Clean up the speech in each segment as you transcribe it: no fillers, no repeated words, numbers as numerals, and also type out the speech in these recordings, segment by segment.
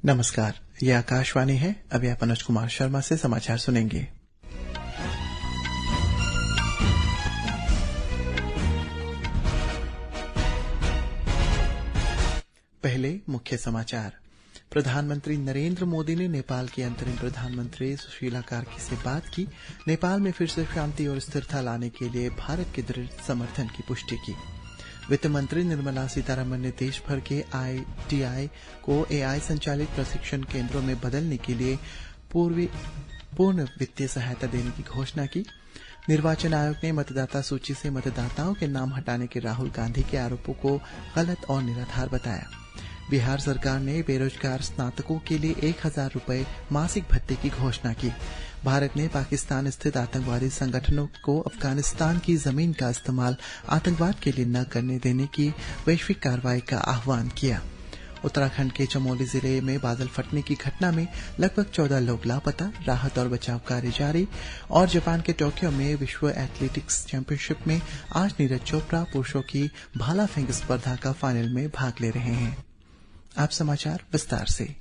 नमस्कार, ये आकाशवाणी है। अभी आप अनुज कुमार शर्मा से समाचार सुनेंगे। पहले मुख्य समाचार। प्रधानमंत्री नरेंद्र मोदी ने नेपाल की अंतरिम प्रधानमंत्री सुशीला कार्की से बात की। नेपाल में फिर से शांति और स्थिरता लाने के लिए भारत के दृढ़ समर्थन की पुष्टि की। वित्त मंत्री निर्मला सीतारमण ने देश भर के ITI को AI संचालित प्रशिक्षण केंद्रों में बदलने के लिए पूर्ण वित्तीय सहायता देने की घोषणा की। निर्वाचन आयोग ने मतदाता सूची से मतदाताओं के नाम हटाने के राहुल गांधी के आरोपों को गलत और निराधार बताया। बिहार सरकार ने बेरोजगार स्नातकों के लिए 1000 रुपए मासिक भत्ते की घोषणा की। भारत ने पाकिस्तान स्थित आतंकवादी संगठनों को अफगानिस्तान की जमीन का इस्तेमाल आतंकवाद के लिए न करने देने की वैश्विक कार्रवाई का आह्वान किया। उत्तराखंड के चमोली जिले में बादल फटने की घटना में लगभग 14 लोग लापता, राहत और बचाव कार्य जारी। और जापान के टोक्यो में विश्व एथलेटिक्स चैंपियनशिप में आज नीरज चोपड़ा पुरुषों की भाला फेंक स्पर्धा का फाइनल में भाग ले रहे हैं। आप समाचार विस्तार से।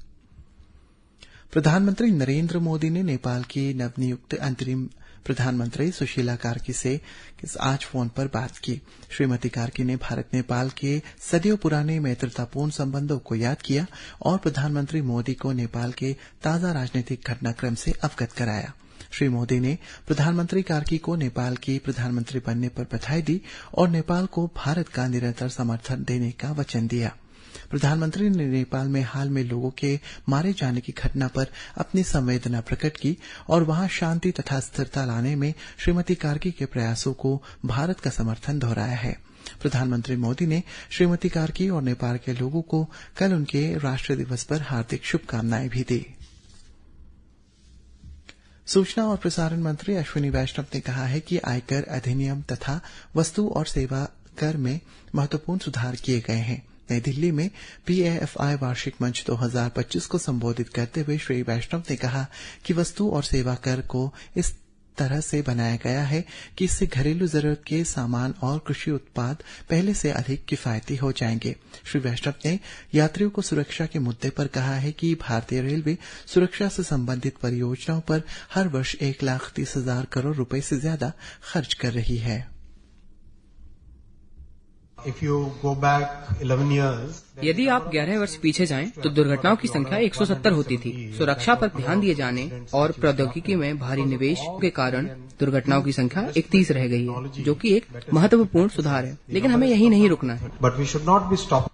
प्रधानमंत्री नरेंद्र मोदी ने नेपाल की नवनियुक्त अंतरिम प्रधानमंत्री सुशीला कार्की से आज फोन पर बात की। श्रीमती कार्की ने भारत नेपाल के सदियों पुराने मित्रतापूर्ण संबंधों को याद किया और प्रधानमंत्री मोदी को नेपाल के ताजा राजनीतिक घटनाक्रम से अवगत कराया। श्री मोदी ने प्रधानमंत्री कार्की को नेपाल की प्रधानमंत्री बनने पर बधाई दी और नेपाल को भारत का निरंतर समर्थन देने का वचन दिया। प्रधानमंत्री ने नेपाल में हाल में लोगों के मारे जाने की घटना पर अपनी संवेदना प्रकट की और वहां शांति तथा स्थिरता लाने में श्रीमती कार्की के प्रयासों को भारत का समर्थन दोहराया है। प्रधानमंत्री मोदी ने श्रीमती कार्की और नेपाल के लोगों को कल उनके राष्ट्रीय दिवस पर हार्दिक शुभकामनाएं भी दी। सूचना और प्रसारण मंत्री अश्विनी वैष्णव ने कहा है कि आयकर अधिनियम तथा वस्तु और सेवा कर में महत्वपूर्ण सुधार किए गए हैं। नई दिल्ली में PAFI वार्षिक मंच 2025 को संबोधित करते हुए श्री वैष्णव ने कहा कि वस्तु और सेवा कर को इस तरह से बनाया गया है कि इससे घरेलू जरूरत के सामान और कृषि उत्पाद पहले से अधिक किफायती हो जाएंगे। श्री वैष्णव ने यात्रियों को सुरक्षा के मुद्दे पर कहा है कि भारतीय रेलवे सुरक्षा से संबंधित परियोजनाओं पर हर वर्ष 1,30,000 करोड़ रुपए से ज्यादा खर्च कर रही है। यदि आप 11 वर्ष पीछे जाएं, तो दुर्घटनाओं की संख्या 170 होती थी। सुरक्षा पर ध्यान दिए जाने और प्रौद्योगिकी में भारी निवेश के कारण दुर्घटनाओं की संख्या 31 रह गई है, जो कि एक महत्वपूर्ण सुधार है। लेकिन हमें यहीं नहीं रुकना है।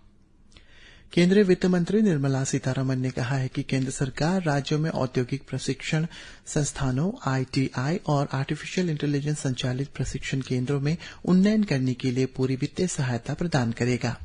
केंद्रीय वित्त मंत्री निर्मला सीतारमण ने कहा है कि केंद्र सरकार राज्यों में औद्योगिक प्रशिक्षण संस्थानों ITI और आर्टिफिशियल इंटेलिजेंस संचालित प्रशिक्षण केंद्रों में उन्नयन करने के लिए पूरी वित्तीय सहायता प्रदान करेगा।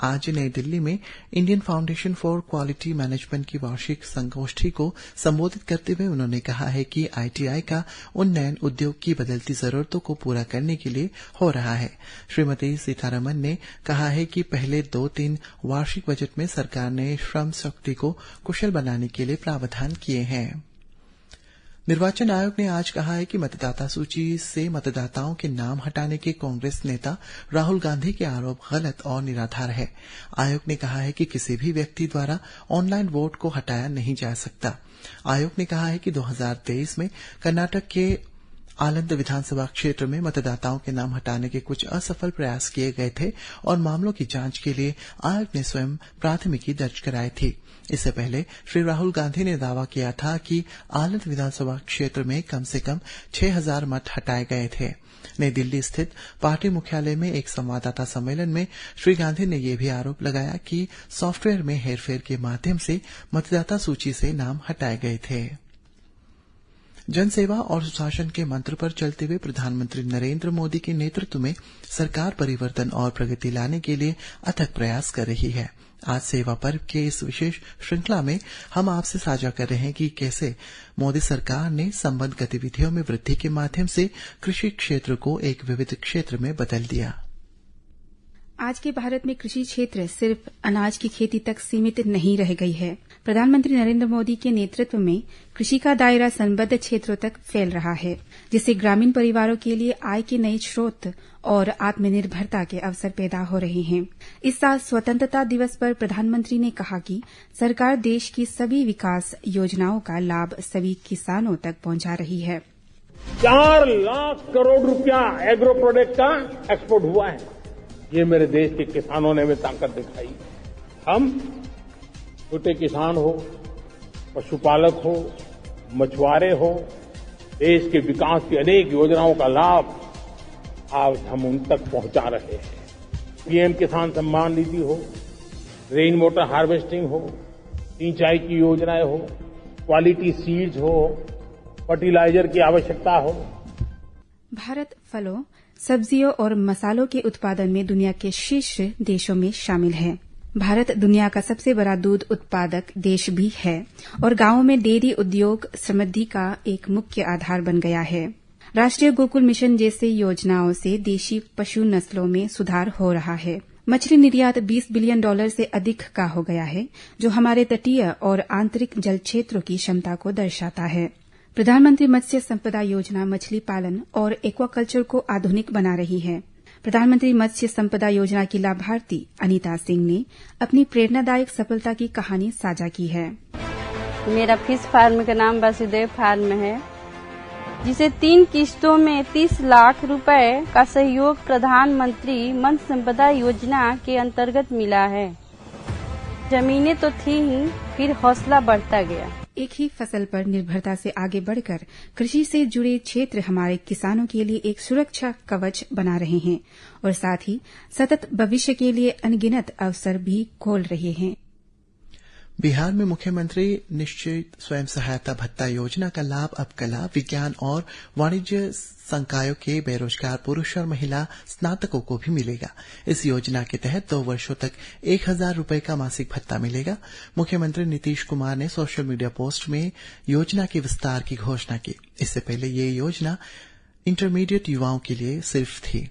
आज नई दिल्ली में Indian foundation for quality management की वार्षिक संगोष्ठी को संबोधित करते हुए उन्होंने कहा है कि ITI का उन्नयन उद्योग की बदलती जरूरतों को पूरा करने के लिए हो रहा है। श्रीमती सीतारमण ने कहा है कि पहले 2-3 वार्षिक बजट में सरकार ने श्रम शक्ति को कुशल बनाने के लिए प्रावधान किए हैं। निर्वाचन आयोग ने आज कहा है कि मतदाता सूची से मतदाताओं के नाम हटाने के कांग्रेस नेता राहुल गांधी के आरोप गलत और निराधार है। आयोग ने कहा है कि किसी भी व्यक्ति द्वारा ऑनलाइन वोट को हटाया नहीं जा सकता। आयोग ने कहा है कि 2023 में कर्नाटक के आलंद विधानसभा क्षेत्र में मतदाताओं के नाम हटाने के कुछ असफल प्रयास किए गए थे और मामलों की जांच के लिए आयोग ने स्वयं प्राथमिकी दर्ज कराई थी। इससे पहले श्री राहुल गांधी ने दावा किया था कि आलंद विधानसभा क्षेत्र में कम से कम 6000 मत हटाए गए थे। नई दिल्ली स्थित पार्टी मुख्यालय में एक संवाददाता सम्मेलन में श्री गांधी ने यह भी आरोप लगाया कि सॉफ्टवेयर में हेरफेर के माध्यम से मतदाता सूची से नाम हटाए गए थे। जनसेवा और सुशासन के मंत्र पर चलते हुए प्रधानमंत्री नरेंद्र मोदी के नेतृत्व में सरकार परिवर्तन और प्रगति लाने के लिए अथक प्रयास कर रही है। आज सेवा पर्व के इस विशेष श्रृंखला में हम आपसे साझा कर रहे हैं कि कैसे मोदी सरकार ने संबद्ध गतिविधियों में वृद्धि के माध्यम से कृषि क्षेत्र को एक विविध क्षेत्र में बदल दिया। आज के भारत में कृषि क्षेत्र सिर्फ अनाज की खेती तक सीमित नहीं रह गई है। प्रधानमंत्री नरेंद्र मोदी के नेतृत्व में कृषि का दायरा संबद्ध क्षेत्रों तक फैल रहा है, जिससे ग्रामीण परिवारों के लिए आय के नए स्रोत और आत्मनिर्भरता के अवसर पैदा हो रहे हैं। इस साल स्वतंत्रता दिवस पर प्रधानमंत्री ने कहा कि सरकार देश की सभी विकास योजनाओं का लाभ सभी किसानों तक पहुंचा रही है। 4 लाख करोड़ रुपया एग्रो प्रोडक्ट का एक्सपोर्ट हुआ है। ये मेरे देश के किसानों ने भी ताकत दिखाई। हम छोटे किसान हो, पशुपालक हो, मछुआरे हो, देश के विकास की अनेक योजनाओं का लाभ आज हम उन तक पहुंचा रहे हैं। पीएम किसान सम्मान निधि हो, रेन वाटर हार्वेस्टिंग हो, सिंचाई की योजनाएं हो, क्वालिटी सीड्स हो, फर्टिलाइजर की आवश्यकता हो। भारत फलों, सब्जियों और मसालों के उत्पादन में दुनिया के शीर्ष देशों में शामिल है। भारत दुनिया का सबसे बड़ा दूध उत्पादक देश भी है और गांवों में डेयरी उद्योग समृद्धि का एक मुख्य आधार बन गया है। राष्ट्रीय गोकुल मिशन जैसे योजनाओं से देशी पशु नस्लों में सुधार हो रहा है। मछली निर्यात $20 बिलियन से अधिक का हो गया है, जो हमारे तटीय और आंतरिक जल क्षेत्रों की क्षमता को दर्शाता है। प्रधानमंत्री मत्स्य संपदा योजना मछली पालन और एक्वाकल्चर को आधुनिक बना रही है। प्रधानमंत्री मत्स्य संपदा योजना की लाभार्थी अनीता सिंह ने अपनी प्रेरणादायक सफलता की कहानी साझा की है। मेरा फिश फार्म का नाम वासुदेव फार्म है, जिसे 3 किस्तों में 30 लाख रुपए का सहयोग प्रधानमंत्री मत्स्य संपदा योजना के अंतर्गत मिला है। जमीनें तो थी ही, फिर हौसला बढ़ता गया। एक ही फसल पर निर्भरता से आगे बढ़कर कृषि से जुड़े क्षेत्र हमारे किसानों के लिए एक सुरक्षा कवच बना रहे हैं और साथ ही सतत भविष्य के लिए अनगिनत अवसर भी खोल रहे हैं। बिहार में मुख्यमंत्री निश्चित स्वयं सहायता भत्ता योजना का लाभ अब कला, विज्ञान और वाणिज्य संकायों के बेरोजगार पुरुष और महिला स्नातकों को भी मिलेगा। इस योजना के तहत 2 वर्षों तक 1,000 रुपए का मासिक भत्ता मिलेगा। मुख्यमंत्री नीतीश कुमार ने सोशल मीडिया पोस्ट में योजना के विस्तार की घोषणा की। इससे पहले ये योजना इंटरमीडिएट युवाओं के लिए सिर्फ थी।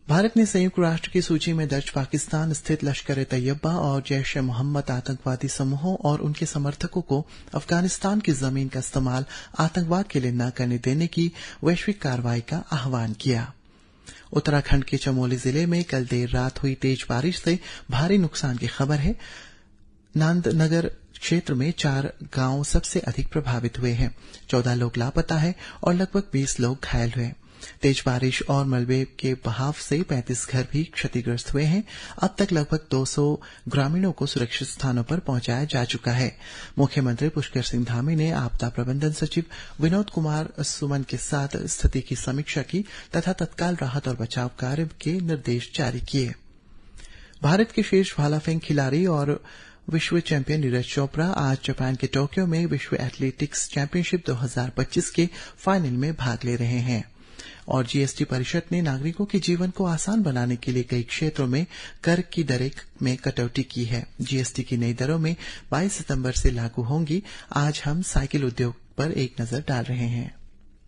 भारत ने संयुक्त राष्ट्र की सूची में दर्ज पाकिस्तान स्थित लश्कर-ए-तैयबा और जैश-ए-मोहम्मद आतंकवादी समूहों और उनके समर्थकों को अफगानिस्तान की जमीन का इस्तेमाल आतंकवाद के लिए न करने देने की वैश्विक कार्रवाई का आह्वान किया। उत्तराखंड के चमोली जिले में कल देर रात हुई तेज बारिश से भारी नुकसान की खबर है। नांदनगर क्षेत्र में 4 गांव सबसे अधिक प्रभावित हुए हैं। 14 लोग लापता हैं और लगभग 20 लोग घायल हुए। तेज बारिश और मलबे के बहाव से 35 घर भी क्षतिग्रस्त हुए हैं। अब तक लगभग 200 ग्रामीणों को सुरक्षित स्थानों पर पहुंचाया जा चुका है। मुख्यमंत्री पुष्कर सिंह धामी ने आपदा प्रबंधन सचिव विनोद कुमार सुमन के साथ स्थिति की समीक्षा की तथा तत्काल राहत और बचाव कार्य के निर्देश जारी किए। भारत के शीर्ष भाला फेंक खिलाड़ी और विश्व चैंपियन नीरज चोपड़ा आज जापान के टोक्यो में विश्व एथलेटिक्स चैंपियनशिप 2025 के फाइनल में भाग ले रहे हैं। और जीएसटी परिषद ने नागरिकों के जीवन को आसान बनाने के लिए कई क्षेत्रों में कर की दरें में कटौती की है। जीएसटी की नई दरों में 22 सितंबर से लागू होंगी। आज हम साइकिल उद्योग पर एक नजर डाल रहे हैं।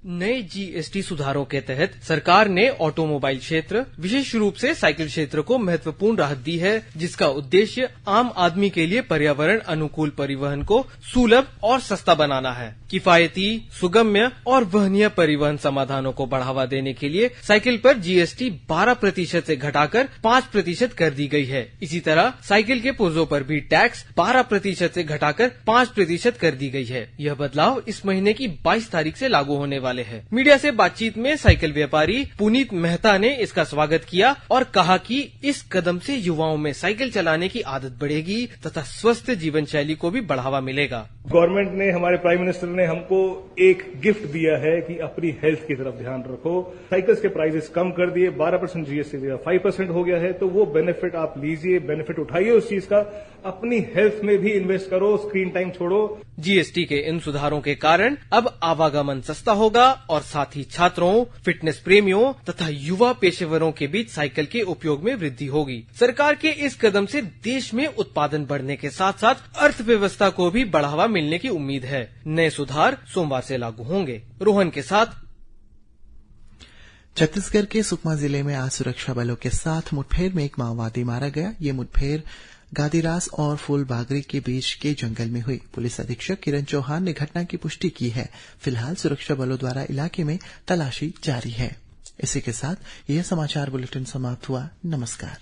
नए जीएसटी सुधारों के तहत सरकार ने ऑटोमोबाइल क्षेत्र, विशेष रूप से साइकिल क्षेत्र को महत्वपूर्ण राहत दी है, जिसका उद्देश्य आम आदमी के लिए पर्यावरण अनुकूल परिवहन को सुलभ और सस्ता बनाना है। किफायती, सुगम्य और वहनीय परिवहन समाधानों को बढ़ावा देने के लिए साइकिल पर जीएसटी 12% से घटाकर 5% कर दी गई है। इसी तरह साइकिल के पुर्जों पर भी टैक्स 12% से घटाकर 5% कर दी गई है। यह बदलाव इस महीने की 22 तारीख से लागू होने वाले हैं। मीडिया से बातचीत में साइकिल व्यापारी पुनीत मेहता ने इसका स्वागत किया और कहा कि इस कदम से युवाओं में साइकिल चलाने की आदत बढ़ेगी तथा स्वस्थ जीवन शैली को भी बढ़ावा मिलेगा। गवर्नमेंट ने, हमारे प्राइम मिनिस्टर ने हमको एक गिफ्ट दिया है कि अपनी हेल्थ की तरफ ध्यान रखो। साइकिल्स के प्राइसेस कम कर दिए, 12% जीएसटी दिया, 5% हो गया है, तो वो बेनिफिट आप लीजिए, बेनिफिट उठाइए उस चीज का, अपनी हेल्थ में भी इन्वेस्ट करो, स्क्रीन टाइम छोड़ो। जीएसटी के इन सुधारों के कारण अब आवागमन सस्ता होगा और साथ ही छात्रों, फिटनेस प्रेमियों तथा युवा पेशेवरों के बीच साइकिल के उपयोग में वृद्धि होगी। सरकार के इस कदम से देश में उत्पादन बढ़ने के साथ साथ अर्थव्यवस्था को भी बढ़ावा मिलने की उम्मीद है। नए सुधार सोमवार से लागू होंगे। रोहन के साथ छत्तीसगढ़ के सुकमा जिले में आज सुरक्षा बलों के साथ मुठभेड़ में एक माओवादी मारा गया। ये मुठभेड़ गादीरास और फूलबागरी के बीच के जंगल में हुई। पुलिस अधीक्षक किरण चौहान ने घटना की पुष्टि की है। फिलहाल सुरक्षा बलों द्वारा इलाके में तलाशी जारी है। इसी के साथ यह समाचार बुलेटिन समाप्त हुआ। नमस्कार।